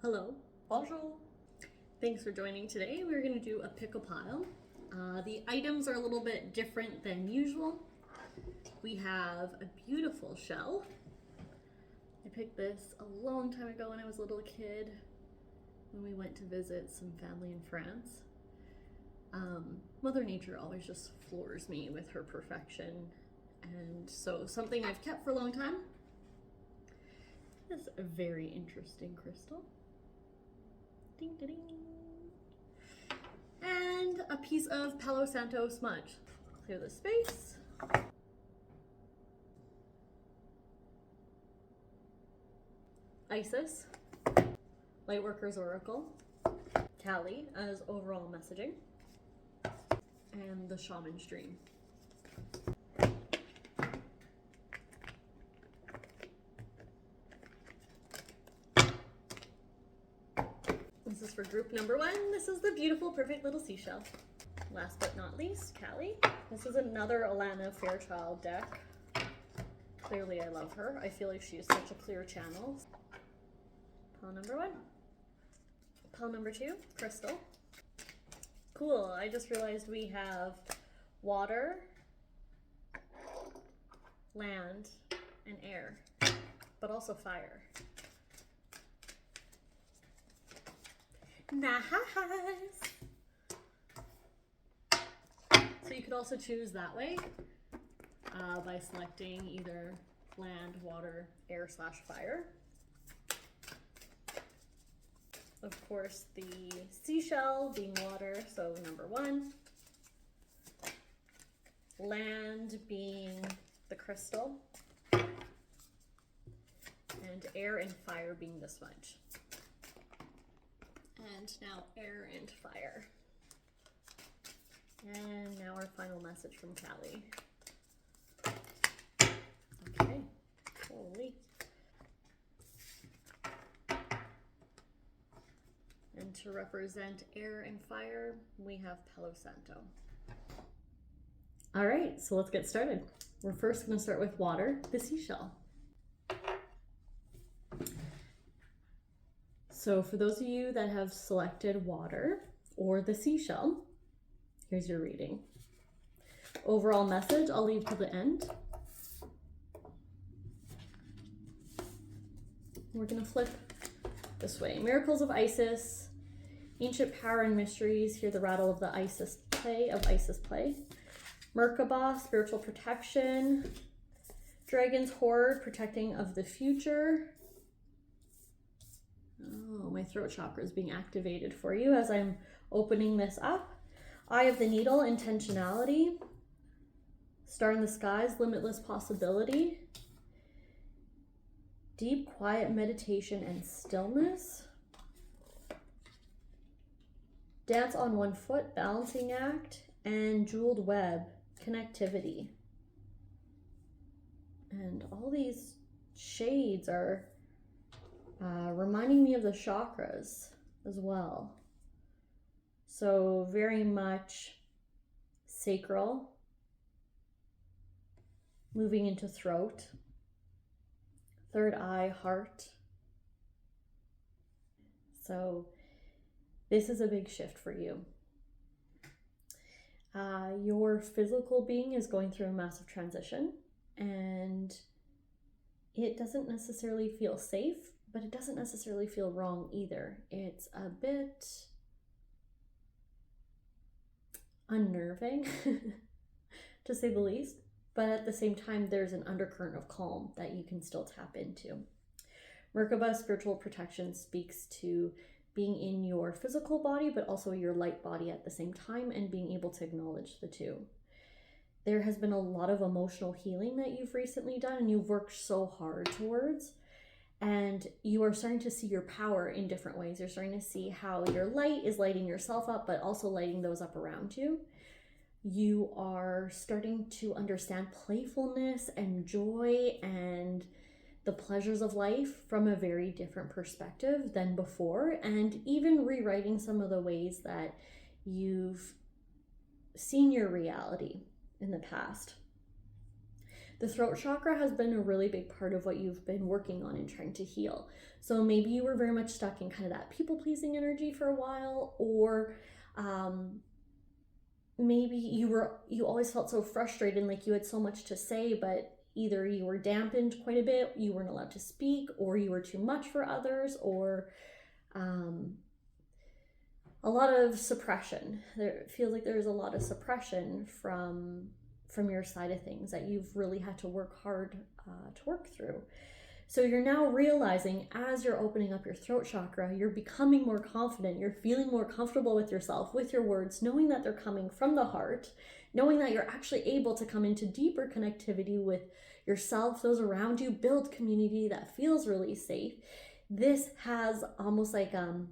Hello. Bonjour. Thanks for joining today. We're going to do a pick a pile. The items are a little bit different than usual. We have a beautiful shell. I picked this a long time ago when I was a little kid when we went to visit some family in France. Mother Nature always just floors me with her perfection, and so something I've kept for a long time. This is a very interesting crystal. Ding, ding, ding. And a piece of Palo Santo smudge. Clear the space. Isis, Lightworker's Oracle, Kali as overall messaging, and the Shaman's Dream. This is for group number 1. This is the beautiful, perfect little seashell. Last but not least, Kali. This is another Alana Fairchild deck. Clearly I love her. I feel like she is such a clear channel. Pile number 1. Pile number 2, crystal. Cool, I just realized we have water, land, and air, but also fire. Nice! So you could also choose that way by selecting either land, water, air/fire. Of course, the seashell being water, so number 1. Land being the crystal. And air and fire being the smudge. And now air and fire. And now our final message from Kali. Okay, holy. And to represent air and fire, we have Palo Santo. All right, so let's get started. We're first going to start with water, the seashell. So for those of you that have selected water or the seashell, here's your reading. Overall message, I'll leave to the end. We're going to flip this way. Miracles of Isis. Ancient power and mysteries. Hear the rattle of the Isis play. Merkaba, spiritual protection. Dragon's horde, protecting of the future. Oh, my throat chakra is being activated for you as I'm opening this up. Eye of the needle, intentionality. Star in the skies, limitless possibility. Deep, quiet meditation and stillness. Dance on one foot, balancing act, and jeweled web, connectivity. And all these shades are reminding me of the chakras as well. So very much sacral, moving into throat, third eye, heart. So this is a big shift for you. Your physical being is going through a massive transition, and it doesn't necessarily feel safe, but it doesn't necessarily feel wrong either. It's a bit unnerving, to say the least, but at the same time, there's an undercurrent of calm that you can still tap into. Merkaba spiritual protection speaks to being in your physical body, but also your light body at the same time, and being able to acknowledge the two. There has been a lot of emotional healing that you've recently done, and you've worked so hard towards, and you are starting to see your power in different ways. You're starting to see how your light is lighting yourself up, but also lighting those up around you. You are starting to understand playfulness and joy and the pleasures of life from a very different perspective than before, and even rewriting some of the ways that you've seen your reality in the past. The throat chakra has been a really big part of what you've been working on and trying to heal. So maybe you were very much stuck in kind of that people-pleasing energy for a while, or maybe you always felt so frustrated and like you had so much to say, but either you were dampened quite a bit, you weren't allowed to speak, or you were too much for others, or a lot of suppression. It feels like there's a lot of suppression from your side of things that you've really had to work hard to work through. So you're now realizing, as you're opening up your throat chakra, you're becoming more confident, you're feeling more comfortable with yourself, with your words, knowing that they're coming from the heart, knowing that you're actually able to come into deeper connectivity with yourself, those around you, build community that feels really safe. This has almost like a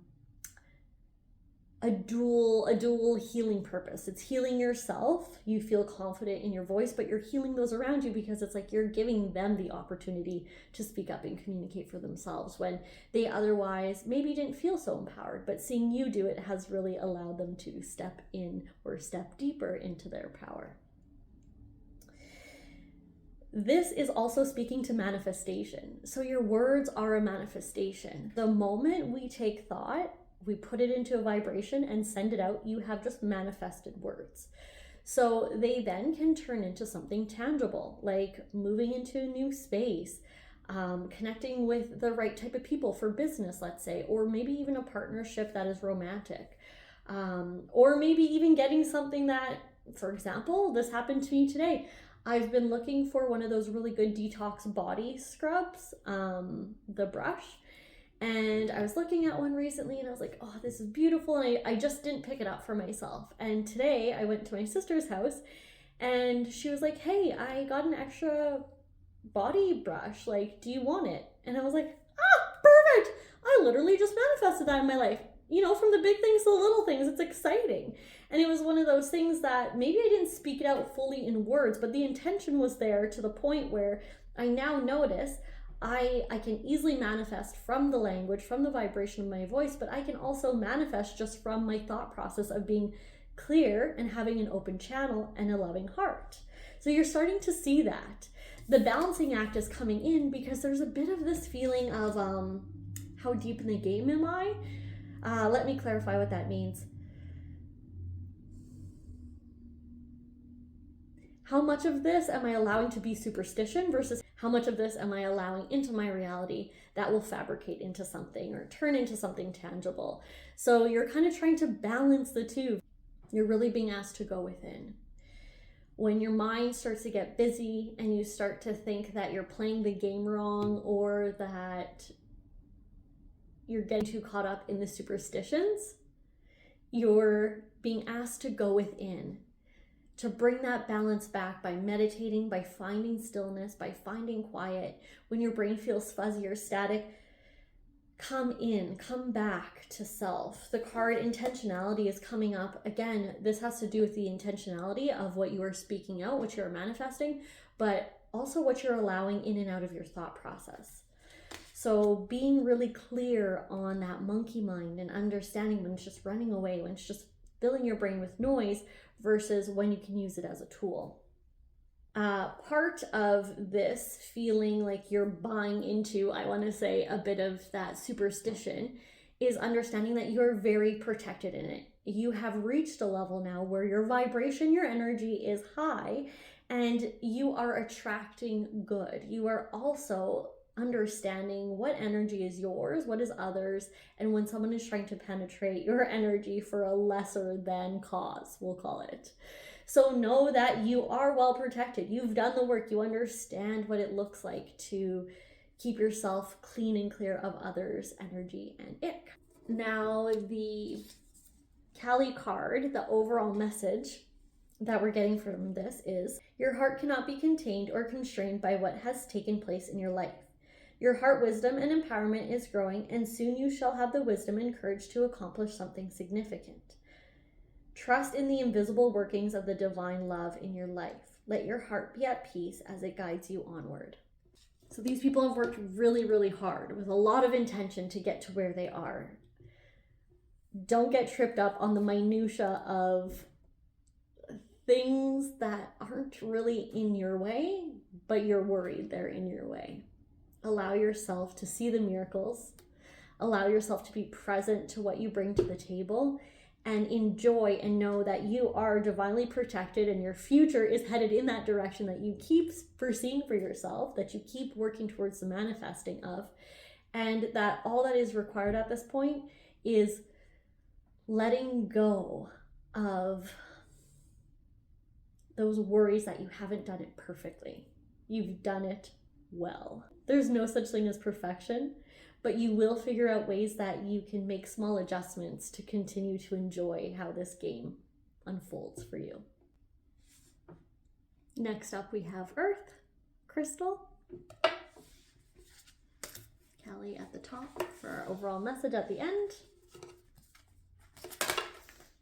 dual healing purpose. It's healing yourself. You feel confident in your voice, but you're healing those around you, because it's like you're giving them the opportunity to speak up and communicate for themselves when they otherwise maybe didn't feel so empowered. But seeing you do it has really allowed them to step in or step deeper into their power. This is also speaking to manifestation. So your words are a manifestation. The moment we take thought, we put it into a vibration and send it out, you have just manifested words. So they then can turn into something tangible, like moving into a new space, connecting with the right type of people for business, let's say, or maybe even a partnership that is romantic, or maybe even getting something that, for example, this happened to me today. I've been looking for one of those really good detox body scrubs, the brush. And I was looking at one recently and I was like, oh, this is beautiful. And I just didn't pick it up for myself. And today I went to my sister's house and she was like, hey, I got an extra body brush. Like, do you want it? And I was like, perfect. I literally just manifested that in my life. You know, from the big things to the little things, it's exciting. And it was one of those things that maybe I didn't speak it out fully in words, but the intention was there to the point where I now notice I can easily manifest from the language, from the vibration of my voice, but I can also manifest just from my thought process of being clear and having an open channel and a loving heart. So you're starting to see that. The balancing act is coming in because there's a bit of this feeling of how deep in the game am I? Let me clarify what that means. How much of this am I allowing to be superstition versus how much of this am I allowing into my reality that will fabricate into something or turn into something tangible? So you're kind of trying to balance the two. You're really being asked to go within. When your mind starts to get busy and you start to think that you're playing the game wrong or that you're getting too caught up in the superstitions, you're being asked to go within, to bring that balance back by meditating, by finding stillness, by finding quiet. When your brain feels fuzzy or static, come in, come back to self. The card intentionality is coming up. Again, this has to do with the intentionality of what you are speaking out, what you're manifesting, but also what you're allowing in and out of your thought process. So being really clear on that monkey mind and understanding when it's just running away, when it's just filling your brain with noise versus when you can use it as a tool. Part of this feeling like you're buying into, I want to say, a bit of that superstition is understanding that you're very protected in it. You have reached a level now where your vibration, your energy is high, and you are attracting good. You are also understanding what energy is yours, what is others, and when someone is trying to penetrate your energy for a lesser than cause, we'll call it. So know that you are well protected. You've done the work. You understand what it looks like to keep yourself clean and clear of others' energy and ick. Now, the Kali card, the overall message that we're getting from this is, your heart cannot be contained or constrained by what has taken place in your life. Your heart wisdom and empowerment is growing, and soon you shall have the wisdom and courage to accomplish something significant. Trust in the invisible workings of the divine love in your life. Let your heart be at peace as it guides you onward. So these people have worked really, really hard with a lot of intention to get to where they are. Don't get tripped up on the minutia of things that aren't really in your way, but you're worried they're in your way. Allow yourself to see the miracles. Allow yourself to be present to what you bring to the table, and enjoy and know that you are divinely protected and your future is headed in that direction that you keep foreseeing for yourself, that you keep working towards the manifesting of, and that all that is required at this point is letting go of those worries that you haven't done it perfectly. You've done it well. There's no such thing as perfection, but you will figure out ways that you can make small adjustments to continue to enjoy how this game unfolds for you. Next up, we have Earth Crystal. Callie at the top for our overall message at the end.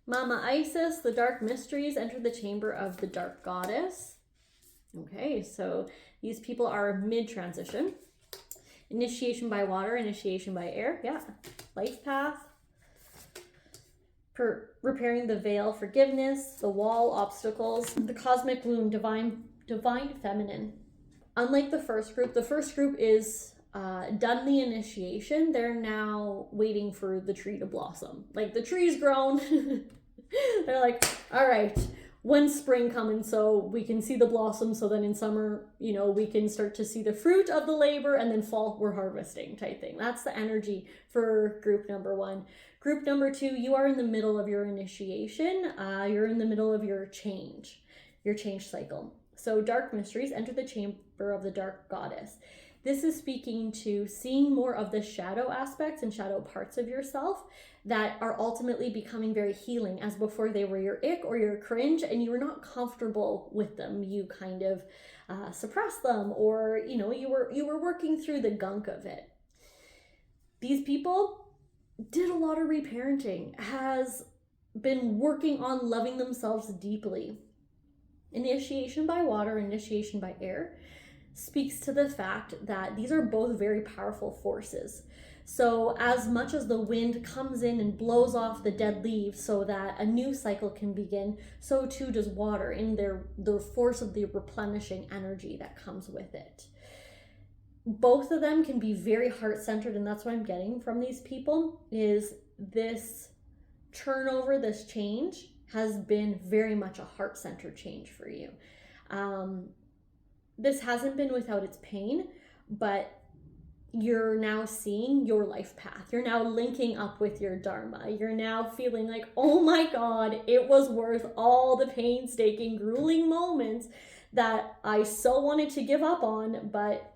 Mama Isis, the dark mysteries enter the chamber of the dark goddess. Okay, so these people are mid-transition. Initiation by water, initiation by air. Yeah. Life path. Repairing the veil, forgiveness, the wall, obstacles, the cosmic womb, divine feminine. Unlike the first group is done the initiation. They're now waiting for the tree to blossom. Like, the tree's grown. They're like, all right, when's spring coming so we can see the blossom, so then in summer, we can start to see the fruit of the labor, and then fall, we're harvesting type thing. That's the energy for group number 1. Group number 2, you are in the middle of your initiation. You're in the middle of your change cycle. So dark mysteries enter the chamber of the dark goddess. This is speaking to seeing more of the shadow aspects and shadow parts of yourself that are ultimately becoming very healing, as before they were your ick or your cringe and you were not comfortable with them. You kind of suppressed them, or you were working through the gunk of it. These people did a lot of reparenting, has been working on loving themselves deeply. Initiation by water, initiation by air speaks to the fact that these are both very powerful forces. So as much as the wind comes in and blows off the dead leaves so that a new cycle can begin, so too does water in the force of the replenishing energy that comes with it. Both of them can be very heart-centered, and that's what I'm getting from these people, is this turnover, this change has been very much a heart-centered change for you. This hasn't been without its pain, but you're now seeing your life path. You're now linking up with your dharma. You're now feeling like, oh my God, it was worth all the painstaking, grueling moments that I so wanted to give up on, but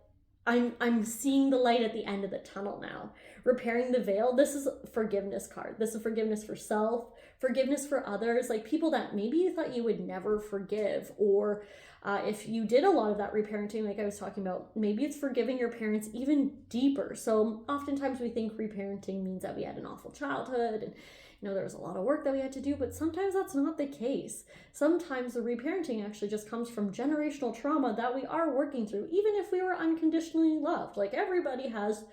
I'm seeing the light at the end of the tunnel now. Repairing the veil. This is a forgiveness card. This is forgiveness for self, forgiveness for others, like people that maybe you thought you would never forgive, or if you did a lot of that reparenting, like I was talking about, maybe it's forgiving your parents even deeper. So oftentimes we think reparenting means that we had an awful childhood and there was a lot of work that we had to do, but sometimes that's not the case. Sometimes the reparenting actually just comes from generational trauma that we are working through, even if we were unconditionally loved. Like, everybody has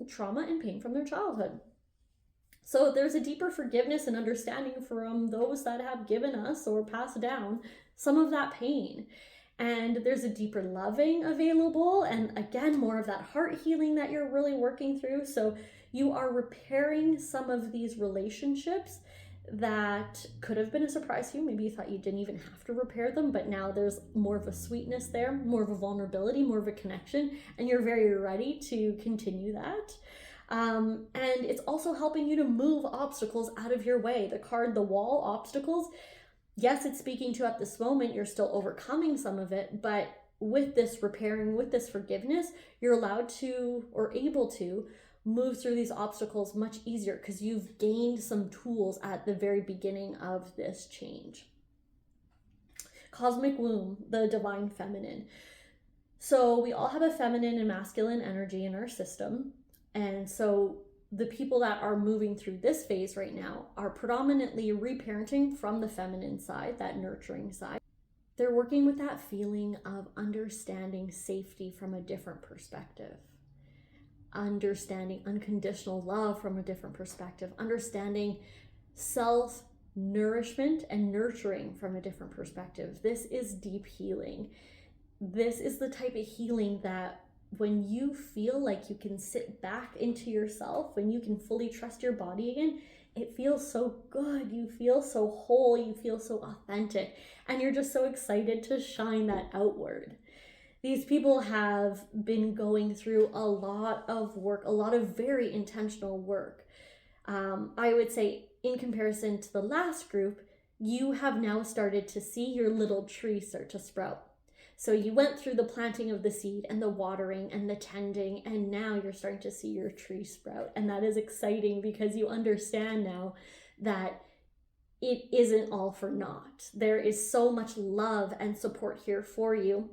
trauma and pain from their childhood. So there's a deeper forgiveness and understanding from those that have given us or passed down some of that pain. And there's a deeper loving available, and again, more of that heart healing that you're really working through. So you are repairing some of these relationships that could have been a surprise to you. Maybe you thought you didn't even have to repair them, but now there's more of a sweetness there, more of a vulnerability, more of a connection, and you're very ready to continue that. And it's also helping you to move obstacles out of your way. The card, the wall, obstacles, yes, it's speaking to at this moment, you're still overcoming some of it, but with this repairing, with this forgiveness, you're allowed to, or able to, move through these obstacles much easier because you've gained some tools at the very beginning of this change. Cosmic womb, the divine feminine. So we all have a feminine and masculine energy in our system. And so the people that are moving through this phase right now are predominantly reparenting from the feminine side, that nurturing side. They're working with that feeling of understanding safety from a different perspective, understanding unconditional love from a different perspective, understanding self nourishment and nurturing from a different perspective. This is deep healing. This is the type of healing that when you feel like you can sit back into yourself, when you can fully trust your body again, it feels so good. You feel so whole. You feel so authentic. And you're just so excited to shine that outward. These people have been going through a lot of work, a lot of very intentional work. I would say in comparison to the last group, you have now started to see your little tree start to sprout. So you went through the planting of the seed and the watering and the tending, and now you're starting to see your tree sprout. And that is exciting because you understand now that it isn't all for naught. There is so much love and support here for you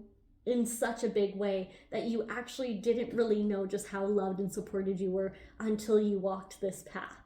in such a big way that you actually didn't really know just how loved and supported you were until you walked this path.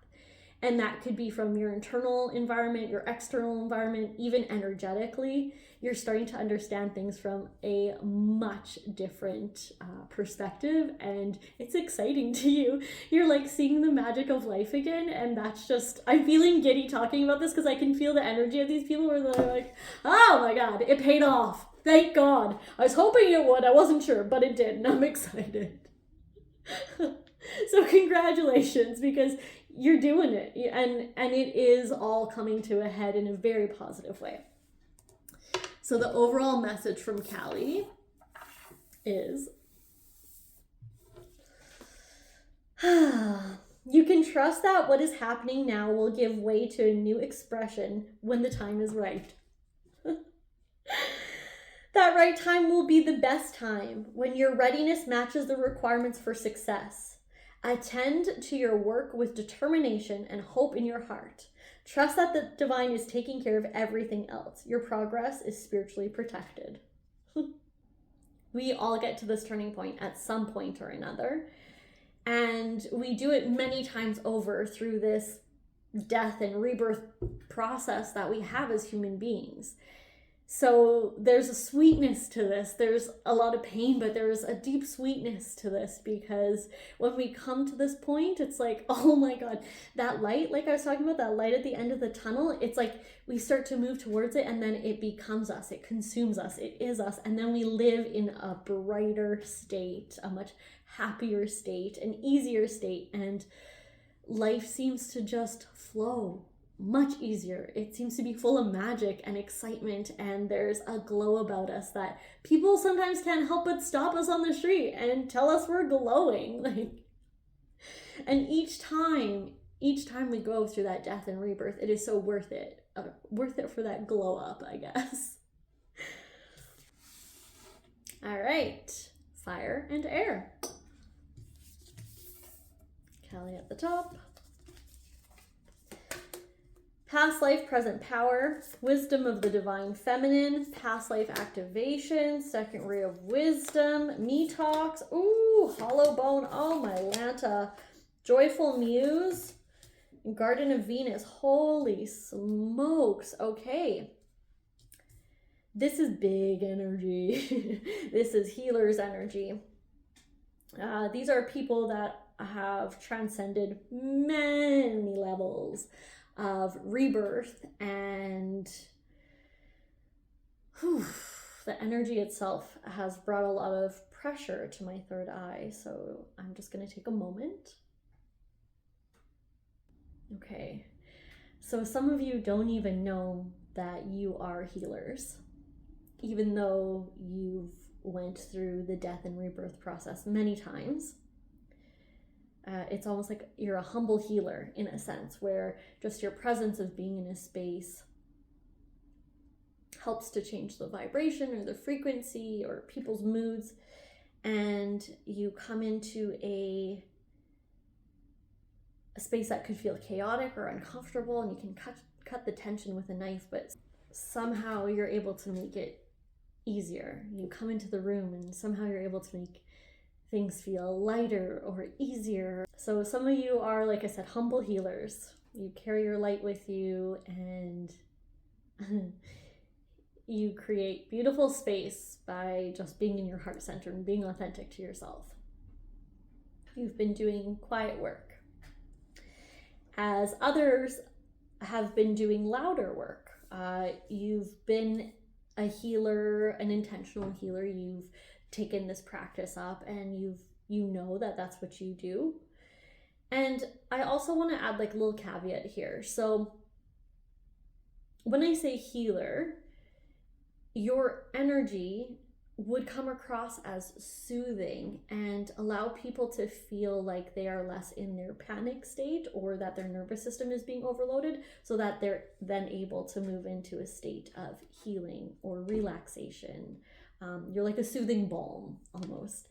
And that could be from your internal environment, your external environment, even energetically. You're starting to understand things from a much different perspective, and it's exciting to you. You're like seeing the magic of life again, and that's just, I'm feeling giddy talking about this because I can feel the energy of these people where they're like, oh my God, it paid off. Thank God. I was hoping it would. I wasn't sure, but it did, and I'm excited. So congratulations, because you're doing it, and it is all coming to a head in a very positive way. So the overall message from Callie is, you can trust that what is happening now will give way to a new expression when the time is right. That right time will be the best time, when your readiness matches the requirements for success. Attend to your work with determination and hope in your heart. Trust that the divine is taking care of everything else. Your progress is spiritually protected. We all get to this turning point at some point or another. And we do it many times over through this death and rebirth process that we have as human beings. So there's a sweetness to this. There's a lot of pain, but there's a deep sweetness to this, because when we come to this point, it's like, oh my God, that light, like I was talking about, that light at the end of the tunnel, it's like we start to move towards it, and then it becomes us, it consumes us, it is us, and then we live in a brighter state, a much happier state, an easier state, and life seems to just flow much easier. It seems to be full of magic and excitement, and there's a glow about us that people sometimes can't help but stop us on the street and tell us we're glowing. And each time we go through that death and rebirth, it is so worth it for that glow up, I guess. All right, fire and air. Callie at the top. Past life, present power, wisdom of the divine feminine, past life activation, second ray of wisdom, me talks, ooh, hollow bone, oh my Lanta, joyful muse, garden of Venus, holy smokes, okay. This is big energy. This is healer's energy. These are people that have transcended many levels of rebirth, and the energy itself has brought a lot of pressure to my third eye. So I'm just going to take a moment. Okay. So some of you don't even know that you are healers, even though you've went through the death and rebirth process many times. It's almost like you're a humble healer in a sense, where just your presence of being in a space helps to change the vibration or the frequency or people's moods, and you come into a space that could feel chaotic or uncomfortable, and you can cut the tension with a knife, but somehow you're able to make it easier. You come into the room and somehow you're able to make things feel lighter or easier. So some of you are, like I said, humble healers. You carry your light with you, and you create beautiful space by just being in your heart center and being authentic to yourself. You've been doing quiet work. As others have been doing louder work. You've been a healer, an intentional healer. You've taken this practice up, and you know that that's what you do. And I also want to add like a little caveat here. So when I say healer, your energy would come across as soothing and allow people to feel like they are less in their panic state, or that their nervous system is being overloaded, so that they're then able to move into a state of healing or relaxation. You're like a soothing balm almost.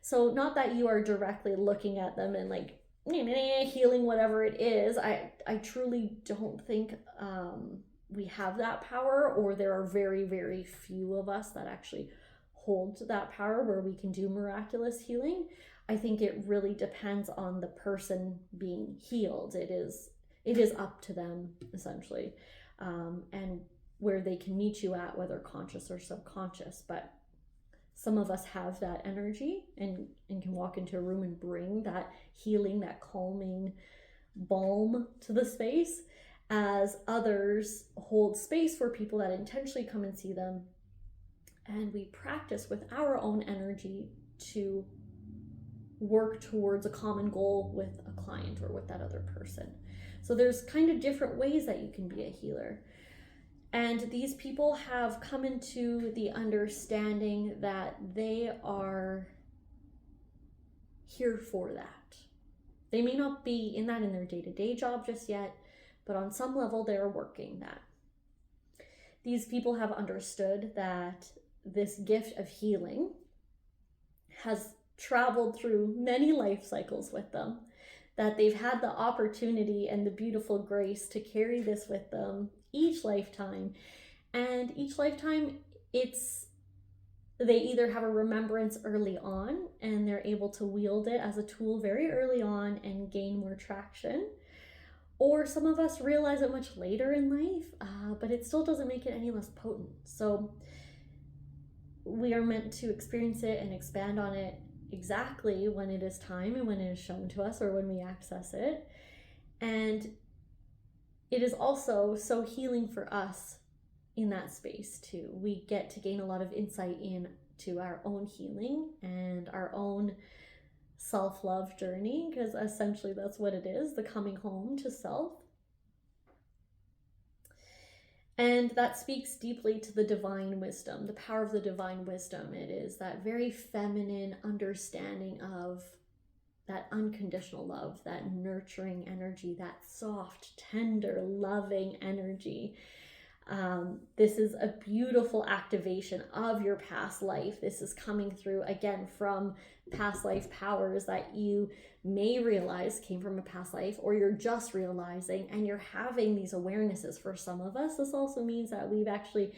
So not that you are directly looking at them and like healing whatever it is. I truly don't think we have that power, or there are very, very few of us that actually hold that power where we can do miraculous healing. I think it really depends on the person being healed. It is up to them, essentially, and where they can meet you at, whether conscious or subconscious. But some of us have that energy and can walk into a room and bring that healing, that calming balm to the space, as others hold space for people that intentionally come and see them. And we practice with our own energy to work towards a common goal with a client or with that other person. So there's kind of different ways that you can be a healer. And these people have come into the understanding that they are here for that. They may not be in that in their day-to-day job just yet, but on some level they're working that. These people have understood that this gift of healing has traveled through many life cycles with them, that they've had the opportunity and the beautiful grace to carry this with them each lifetime. And each lifetime, they either have a remembrance early on and they're able to wield it as a tool very early on and gain more traction, or some of us realize it much later in life, but it still doesn't make it any less potent. So we are meant to experience it and expand on it exactly when it is time and when it is shown to us, or when we access it. And it is also so healing for us in that space too. We get to gain a lot of insight into our own healing and our own self-love journey, because essentially that's what it is, the coming home to self. And that speaks deeply to the divine wisdom, the power of the divine wisdom. It is that very feminine understanding of that unconditional love, that nurturing energy, that soft, tender, loving energy. This is a beautiful activation of your past life. This is coming through, again, from past life powers that you may realize came from a past life, or you're just realizing, and you're having these awarenesses. For some of us, this also means that we've actually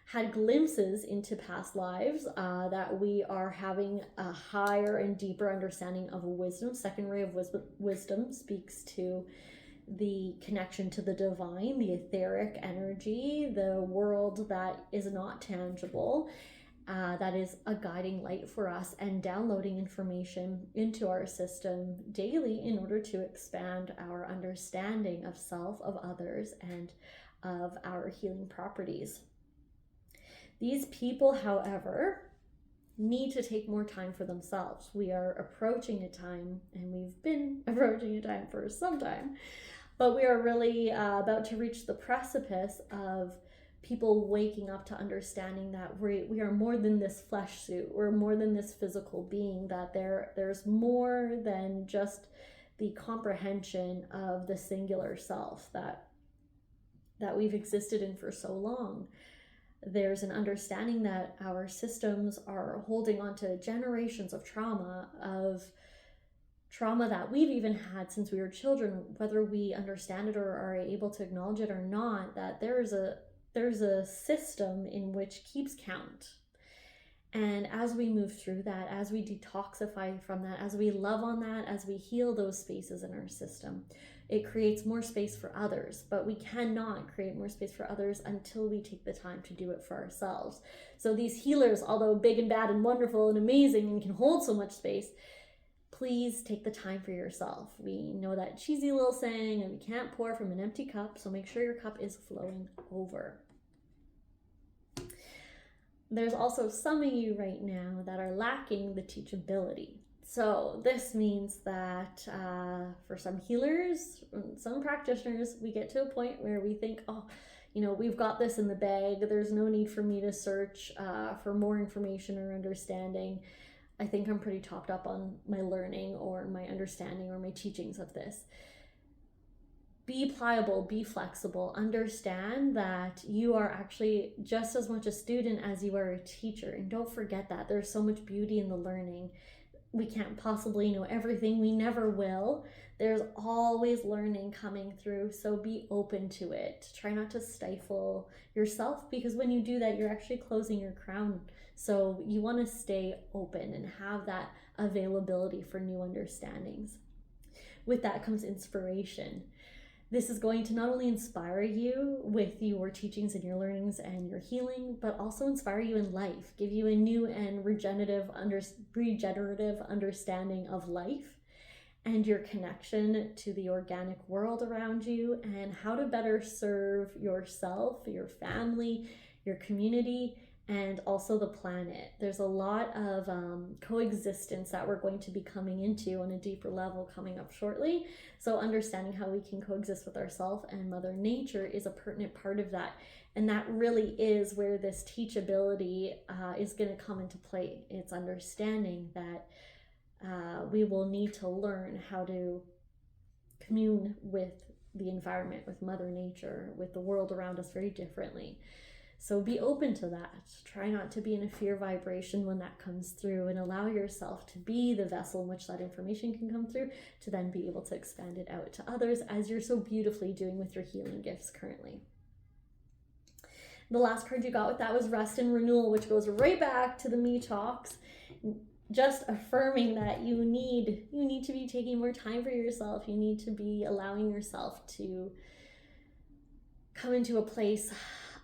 had glimpses into past lives, that we are having a higher and deeper understanding of wisdom. Second ray of wisdom speaks to the connection to the divine, the etheric energy, the world that is not tangible, that is a guiding light for us, and downloading information into our system daily in order to expand our understanding of self, of others, and of our healing properties. These people, however, need to take more time for themselves. We are approaching a time, and we've been approaching a time for some time, but we are really about to reach the precipice of people waking up to understanding that we are more than this flesh suit. We're more than this physical being, that there's more than just the comprehension of the singular self that we've existed in for so long. There's an understanding that our systems are holding on to generations of trauma that we've even had since we were children, whether we understand it or are able to acknowledge it or not, that there's a system in which keeps count. And as we move through that, as we detoxify from that, as we love on that, as we heal those spaces in our system, it creates more space for others. But we cannot create more space for others until we take the time to do it for ourselves. So these healers, although big and bad and wonderful and amazing and can hold so much space, please take the time for yourself. We know that cheesy little saying, and we can't pour from an empty cup, so make sure your cup is flowing over. There's also some of you right now that are lacking the teachability. So this means that for some healers, some practitioners, we get to a point where we think, oh, we've got this in the bag. There's no need for me to search for more information or understanding. I think I'm pretty topped up on my learning or my understanding or my teachings of this. Be pliable, be flexible, understand that you are actually just as much a student as you are a teacher. And don't forget that there's so much beauty in the learning. We can't possibly know everything. We never will. There's always learning coming through. So be open to it. Try not to stifle yourself, because when you do that, you're actually closing your crown. So you want to stay open and have that availability for new understandings. With that comes inspiration. This is going to not only inspire you with your teachings and your learnings and your healing, but also inspire you in life, give you a new and regenerative understanding of life and your connection to the organic world around you, and how to better serve yourself, your family, your community, and also the planet. There's a lot of coexistence that we're going to be coming into on a deeper level coming up shortly. So understanding how we can coexist with ourselves and Mother Nature is a pertinent part of that. And that really is where this teachability is going to come into play. It's understanding that we will need to learn how to commune with the environment, with Mother Nature, with the world around us very differently. So be open to that. Try not to be in a fear vibration when that comes through, and allow yourself to be the vessel in which that information can come through, to then be able to expand it out to others, as you're so beautifully doing with your healing gifts currently. The last card you got with that was Rest and Renewal, which goes right back to the Me Talks, just affirming that you need to be taking more time for yourself. You need to be allowing yourself to come into a place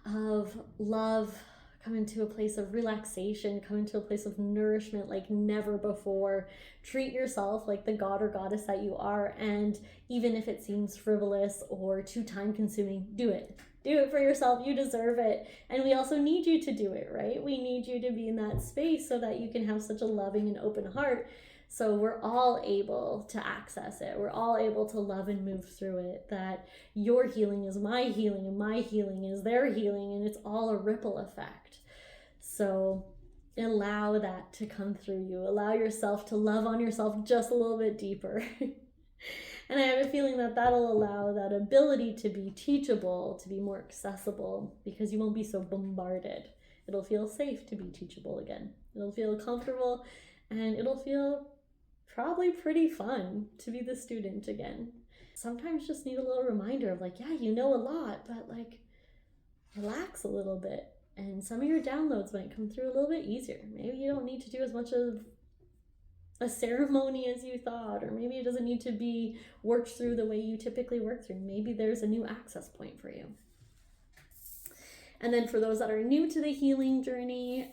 of love, come into a place of relaxation, come into a place of nourishment like never before. Treat yourself like the god or goddess that you are, and even if it seems frivolous or too time consuming, do it. Do it for yourself. You deserve it. And we also need you to do it, right? We need you to be in that space so that you can have such a loving and open heart. So we're all able to access it. We're all able to love and move through it. That your healing is my healing, and my healing is their healing, and it's all a ripple effect. So allow that to come through you. Allow yourself to love on yourself just a little bit deeper. And I have a feeling that that'll allow that ability to be teachable, to be more accessible, because you won't be so bombarded. It'll feel safe to be teachable again. It'll feel comfortable, and it'll feel probably pretty fun to be the student again. Sometimes just need a little reminder of like, yeah, you know a lot, but like relax a little bit. And some of your downloads might come through a little bit easier. Maybe you don't need to do as much of a ceremony as you thought, or maybe it doesn't need to be worked through the way you typically work through. Maybe there's a new access point for you. And then for those that are new to the healing journey,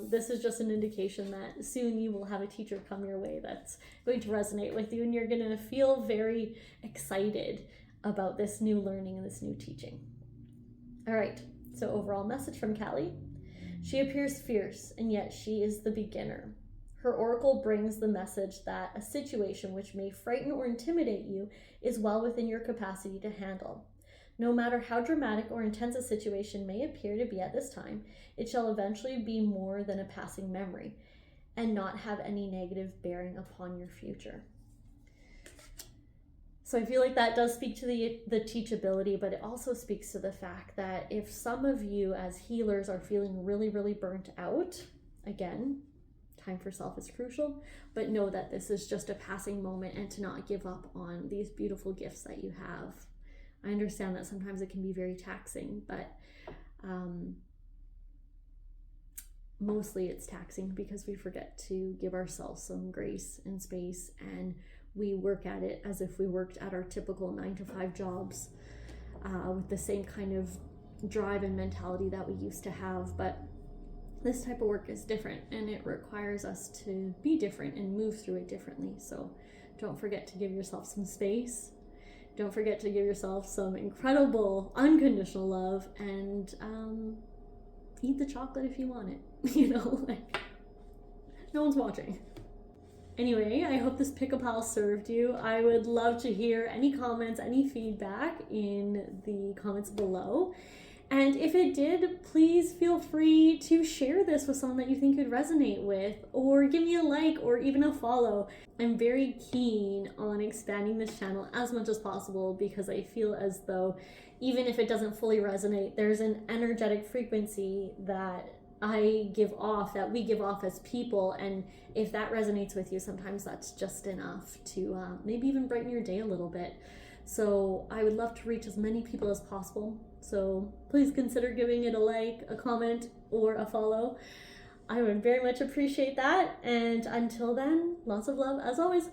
this is just an indication that soon you will have a teacher come your way that's going to resonate with you, and you're going to feel very excited about this new learning and this new teaching. All right, so overall message from Callie. She appears fierce, and yet she is the beginner. Her oracle brings the message that a situation which may frighten or intimidate you is well within your capacity to handle. No matter how dramatic or intense a situation may appear to be at this time, it shall eventually be more than a passing memory and not have any negative bearing upon your future. So I feel like that does speak to the teachability, but it also speaks to the fact that if some of you as healers are feeling really, really burnt out, again, time for self is crucial, but know that this is just a passing moment, and to not give up on these beautiful gifts that you have. I understand that sometimes it can be very taxing, but mostly it's taxing because we forget to give ourselves some grace and space, and we work at it as if we worked at our typical 9-to-5 jobs with the same kind of drive and mentality that we used to have. But this type of work is different, and it requires us to be different and move through it differently. So don't forget to give yourself some space. Don't forget to give yourself some incredible unconditional love, and eat the chocolate if you want it. You know, like, no one's watching. Anyway, I hope this pick a pal served you. I would love to hear any comments, any feedback in the comments below. And if it did, please feel free to share this with someone that you think could resonate with, or give me a like or even a follow. I'm very keen on expanding this channel as much as possible, because I feel as though even if it doesn't fully resonate, there's an energetic frequency that I give off, that we give off as people, and if that resonates with you, sometimes that's just enough to maybe even brighten your day a little bit. So I would love to reach as many people as possible. So please consider giving it a like, a comment, or a follow. I would very much appreciate that. And until then, lots of love as always.